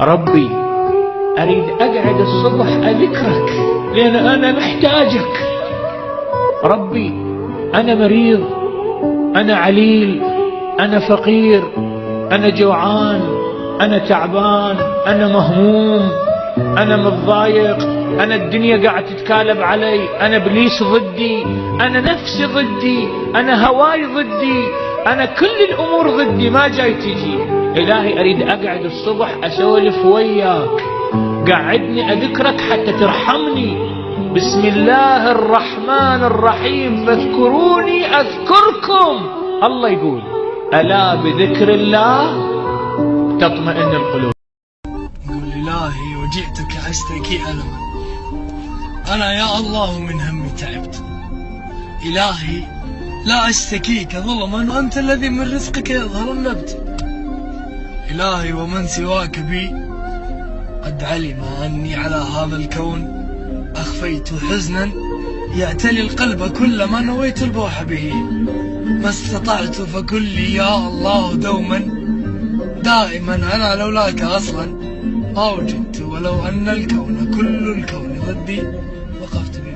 ربي أريد أقعد الصبح أذكرك لأن أنا محتاجك. ربي أنا مريض، أنا عليل، أنا فقير، أنا جوعان، أنا تعبان، أنا مهموم، أنا متضايق، أنا الدنيا قاعد تتكالب علي، أنا إبليس ضدي، أنا نفسي ضدي، أنا هواي ضدي، أنا كل الأمور ضدي ما جاي تجي. إلهي أريد أقعد الصبح أسولف وياك، قعدني أذكرك حتى ترحمني. بسم الله الرحمن الرحيم فاذكروني أذكركم. الله يقول ألا بذكر الله تطمئن القلوب. قل إلهي وجئتك أشتكي ألما، أنا يا الله من همي تعبت. إلهي لا أشتكيك ظلما وأنت الذي من رزقك يظهر النبت. إلهي ومن سواك بي قد علم أني على هذا الكون أخفيت حزنا يأتلي القلب كلما نويت البوح به. ما استطعت فكن لي يا الله دوما دائما، أنا لولاك أصلا ما وجدت، ولو أن الكون كل الكون ضدي وقفت به.